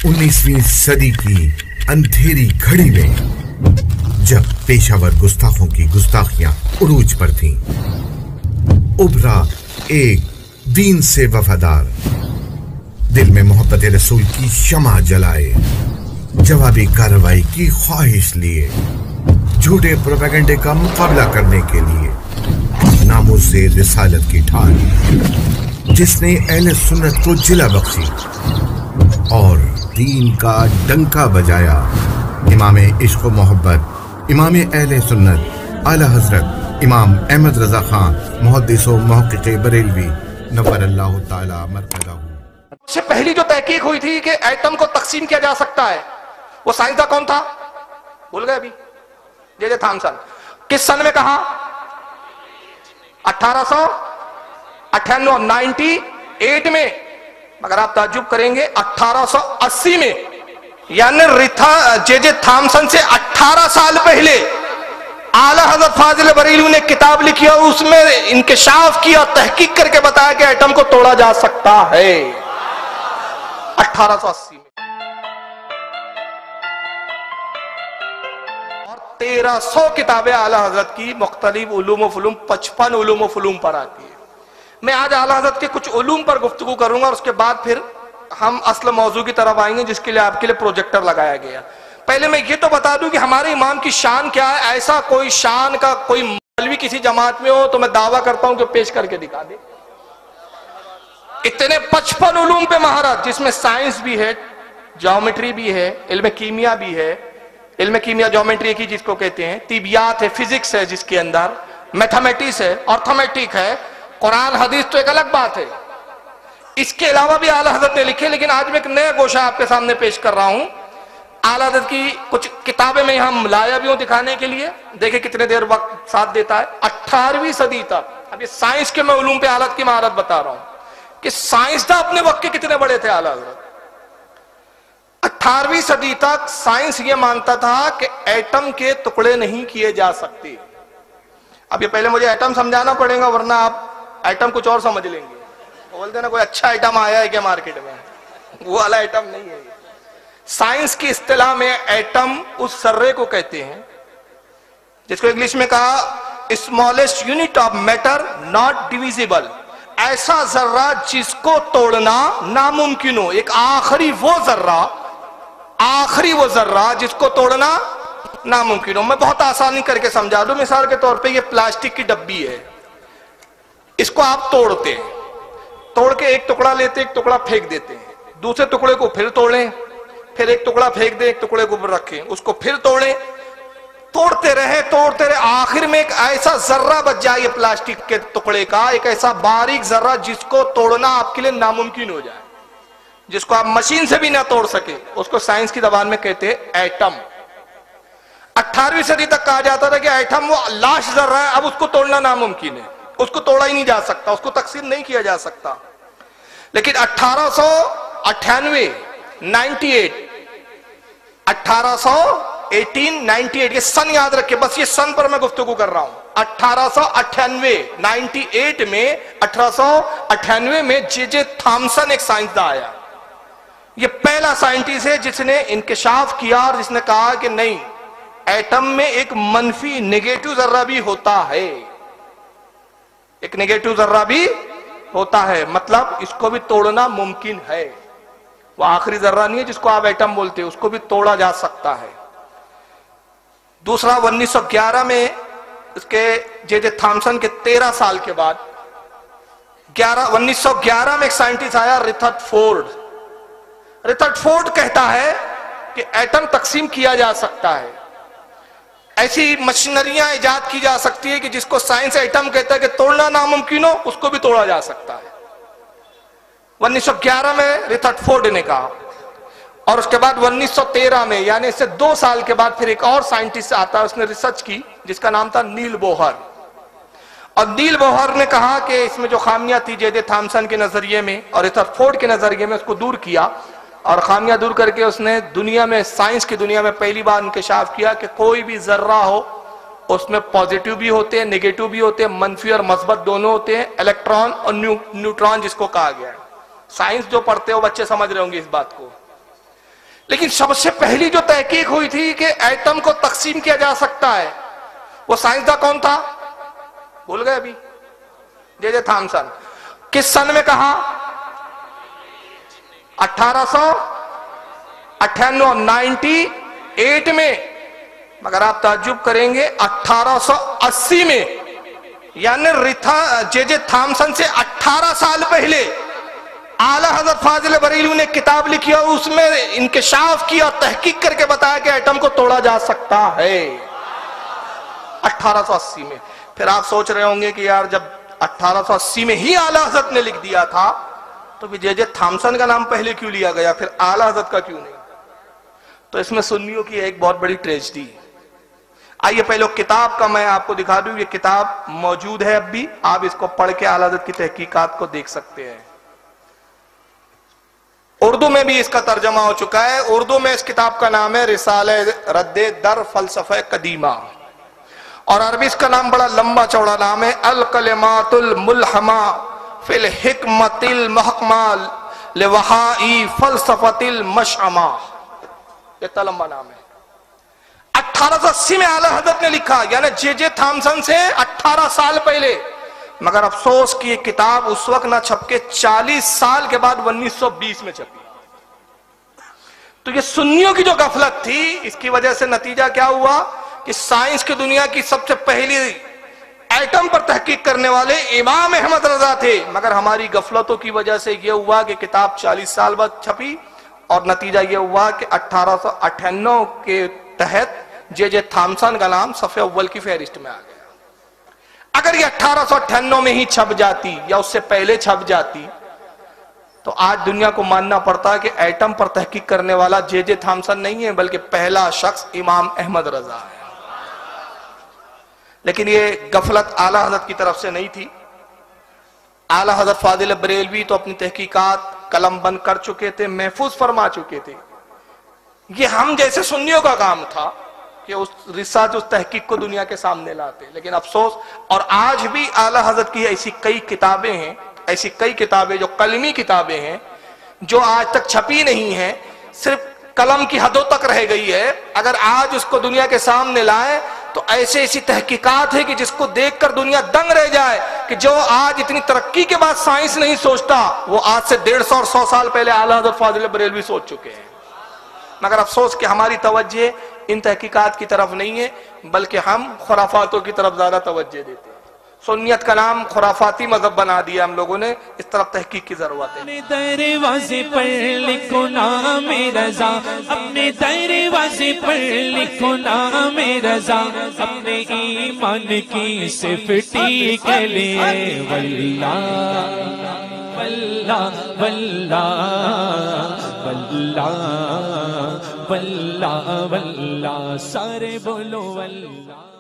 19वीं सदी की अंधेरी घड़ी में जब पेशावर गुस्ताखों की गुस्ताखियां उरूज पर थीं, उभरा एक दीन से वफादार, दिल में मोहब्बत रसूल की शमा जलाए, जवाबी कार्रवाई की ख्वाहिश लिए, झूठे प्रोपेगेंडे का मुकाबला करने के लिए नामूसे रिसालत की ढाल, जिसने अहले सुन्नत को जिला बख्शी और दीन का डंका बजाया। इमाम इश्क व मोहब्बत, इमाम अहले सुन्नत आला हजरत इमाम अहमद रजा खान मुहद्दिस व मुहक्किक़ बरेलवी नव्वरल्लाहु ताला मरकज़हू। सबसे पहली जो तहकीक हुई थी कि एटम को तकसीम किया जा सकता है, वो साइंसदान कौन था? भूल गए अभी? J Thomson. किस सन में कहा? 1898 98 में। मगर आप ताज्जुब करेंगे 1880 में, यानी जे थॉमसन से 18 साल पहले आला हज़रत फाजिल बरेलवी ने किताब लिखी और उसमें इंकिशाफ किया, तहकीक करके बताया कि एटम को तोड़ा जा सकता है 1880 में। और 1300 किताबें आला हज़रत की मुख्तलिफ उलूम व फुलूम, 55 उलूम व फुलूम पर आती है। मैं आज आला हज़रत के कुछ उलूम पर गुफ्तगू करूंगा और उसके बाद फिर हम असल मौजू की तरफ आएंगे, जिसके लिए आपके लिए प्रोजेक्टर लगाया गया। पहले मैं ये तो बता दूं कि हमारे इमाम की शान क्या है। ऐसा कोई शान का कोई मौलवी किसी जमात में हो तो मैं दावा करता हूं कि पेश करके दिखा दे। इतने 55 उलूम पे महारत, जिसमें साइंस भी है, ज्योमेट्री भी है, इल्म कीमिया भी है। इल्म कीमिया ज्योमेट्री की जिसको कहते हैं, तिबियात है, फिजिक्स है जिसके अंदर, मैथमेटिक्स है, अर्थमेटिक है, कुरान हदीस तो एक अलग बात है। इसके अलावा भी आला हज़रत ने लिखे। लेकिन आज मैं एक नया गोशा आपके सामने पेश कर रहा हूं। आला हज़रत की कुछ किताबें में हम लाया भी हूं दिखाने के लिए। देखे कितने देर वक्त साथ देता है। 18वीं सदी तक, अब ये साइंस के मैं उलूम पे आला हज़रत की महारत बता रहा हूं कि साइंसदान अपने वक्त के कितने बड़े थे। आला हज़रत 18वीं सदी तक साइंस ये मानता था कि एटम के टुकड़े नहीं किए जा सकते। अब ये पहले मुझे एटम समझाना पड़ेगा, वरना आप एटम कुछ और समझ लेंगे। बोलते ना कोई अच्छा आइटम आया है क्या मार्केट में, वो वाला आइटम नहीं है। साइंस की इस्तिलाह में एटम उस जर्रे को कहते हैं जिसको इंग्लिश में कहा smallest unit of matter not divisible. ऐसा जर्रा जिसको तोड़ना नामुमकिन हो। एक आखिरी वो जर्रा जिसको तोड़ना नामुमकिन हो। मैं बहुत आसानी करके समझा दूं। मिसाल के तौर पे ये प्लास्टिक की डब्बी है, इसको आप तोड़ते हैं, तोड़ के एक टुकड़ा लेते, एक टुकड़ा फेंक देते हैं, दूसरे टुकड़े को फिर तोड़ें, फिर एक टुकड़ा फेंक दें, एक टुकड़े को रखें, उसको फिर तोड़ें, तोड़ते रहे, आखिर में एक ऐसा जर्रा बच जाए प्लास्टिक के टुकड़े का, एक ऐसा बारीक जर्रा जिसको तोड़ना आपके लिए नामुमकिन हो जाए, जिसको आप मशीन से भी ना तोड़ सके। उसको साइंस की जबान में कहते हैं एटम। 18वीं सदी तक कहा जाता था कि एटम वो लास्ट जर्रा है, अब उसको तोड़ना नामुमकिन है, उसको तोड़ा ही नहीं जा सकता, उसको तकसीम नहीं किया जा सकता। लेकिन 1898 ये सन याद रखे, बस ये सन पर मैं गुफ्तगू कर रहा हूं। 1898 में जे थॉमसन एक साइंसदान आया। ये पहला साइंटिस्ट है जिसने इंकिशाफ किया और जिसने कहा कि नहीं, एटम में एक मनफी नेगेटिव जर्रा भी होता है, एक नेगेटिव जर्रा भी होता है, मतलब इसको भी तोड़ना मुमकिन है। वो आखिरी जर्रा नहीं है जिसको आप एटम बोलते हैं, उसको भी तोड़ा जा सकता है। दूसरा 1911 में इसके जे थॉमसन के 13 साल के बाद 1911 में एक साइंटिस्ट आया, रिथर्डफोर्ड कहता है कि एटम तकसीम किया जा सकता है, ऐसी मशीनरियां इजाद की जा सकती है कि जिसको साइंस एटम कहता है कि तोड़ना नामुमकिन हो, उसको भी तोड़ा जा सकता है। 1911 में रिथर्डफोर्ड ने कहा। और उसके बाद 1913 में, यानी इससे 2 साल के बाद, फिर एक और साइंटिस्ट आता है, उसने रिसर्च की जिसका नाम था नील बोहर। और नील बोहर ने कहा कि इसमें जो खामियां थी जे थॉमसन के नजरिए में और रिथर्डफोर्ड के नजरिए में, उसको दूर किया। और खामियां दूर करके उसने दुनिया में, साइंस की दुनिया में पहली बार इंकिशाफ किया कि कोई भी जर्रा हो उसमें पॉजिटिव भी होते हैं, नेगेटिव भी होते हैं, मनफी और मस्बत दोनों होते हैं, इलेक्ट्रॉन और न्यूट्रॉन जिसको कहा गया है। साइंस जो पढ़ते हो बच्चे समझ रहे होंगे इस बात को। لیکن سب سے پہلی جو تحقیق ہوئی تھی کہ ایٹم کو تقسیم کیا جا سکتا ہے، وہ سائنسداں کون تھا؟ بھول گئے ابھی؟ جے تھامسن۔ کس سن میں کہا؟ 1898 میں۔ مگر آپ تعجب کریں گے 1880 میں، یعنی جے تھامسن سے 18 سال پہلے اعلیٰ حضرت فاضل بریلوی نے کتاب لکھی اور اس میں انکشاف کیا اور تحقیق کر کے بتایا کہ ایٹم کو توڑا جا سکتا ہے 1880 میں۔ پھر آپ سوچ رہے ہوں گے کہ یار جب 1880 میں ہی اعلیٰ حضرت نے لکھ دیا تھا تو جے تھامسن کا نام پہلے کیوں لیا گیا، پھر اعلیٰ حضرت کا کیوں نہیں؟ تو اس میں سنیوں کی ایک بہت بڑی ٹریجڈی۔ آئیے پہلے کتاب کا میں آپ کو دکھا دوں، یہ کتاب موجود ہے اب بھی، آپ اس کو پڑھ کے اعلیٰ حضرت کی تحقیقات کو دیکھ سکتے ہیں۔ اردو میں بھی اس کا ترجمہ ہو چکا ہے۔ اردو میں اس کتاب کا نام ہے رسالہ رد در فلسفہ قدیمہ، اور عربی اس کا نام بڑا لمبا چوڑا نام ہے، الکلمات الملحمہ فی الحکمت المحکمہ لوحائی فلسفت المشعمہ۔ یہ تا لمبا نام ہے۔ 1880 میں اعلیٰ حضرت نے لکھا، یعنی جے تھامسن سے 18 سال پہلے۔ مگر افسوس کہ یہ کتاب اس وقت نہ چھپ کے 40 سال کے بعد 1920 میں چھپی۔ تو یہ سنیوں کی جو غفلت تھی، اس کی وجہ سے نتیجہ کیا ہوا کہ سائنس کی دنیا کی سب سے پہلی ایٹم پر تحقیق کرنے والے امام احمد رضا تھے، مگر ہماری غفلتوں کی وجہ سے یہ ہوا کہ کتاب 40 سال بعد چھپی، اور نتیجہ یہ ہوا کہ 1898 کے تحت جے تھامسن کا نام صفحہ اول کی فہرست میں آ گیا۔ اگر یہ 1898 میں ہی چھپ جاتی یا اس سے پہلے چھپ جاتی تو آج دنیا کو ماننا پڑتا کہ ایٹم پر تحقیق کرنے والا جے تھامسن نہیں ہے، بلکہ پہلا شخص امام احمد رضا ہے۔ لیکن یہ غفلت اعلیٰ حضرت کی طرف سے نہیں تھی۔ اعلیٰ حضرت فاضل بریلوی تو اپنی تحقیقات قلم بند کر چکے تھے، محفوظ فرما چکے تھے۔ یہ ہم جیسے سنیوں کا کام تھا کہ اس ریسرچ، اس تحقیق کو دنیا کے سامنے لاتے۔ لیکن افسوس، اور آج بھی اعلیٰ حضرت کی ایسی کئی کتابیں ہیں، ایسی کئی کتابیں جو قلمی کتابیں ہیں، جو آج تک چھپی نہیں ہیں، صرف قلم کی حدوں تک رہ گئی ہے۔ اگر آج اس کو دنیا کے سامنے لائیں تو ایسی تحقیقات ہے کہ جس کو دیکھ کر دنیا دنگ رہ جائے کہ جو آج اتنی ترقی کے بعد سائنس نہیں سوچتا، وہ آج سے 150 اور 100 سال پہلے اعلیٰ حضرت فاضل بریلوی سوچ چکے ہیں۔ مگر افسوس کہ ہماری توجہ ان تحقیقات کی طرف نہیں ہے، بلکہ ہم خرافاتوں کی طرف زیادہ توجہ دیتے ہیں۔ سنیت کا نام خرافاتی مذہب بنا دیا ہم لوگوں نے، اس طرف تحقیق کی ضرورت ہے۔ اپنے دروازے پر لکھو نام رضا، اپنے دروازے پر لکھو نام رضا، اپنے ایمان کی سفٹی کے لیے واللہ واللہ واللہ واللہ واللہ واللہ، سارے بولو واللہ۔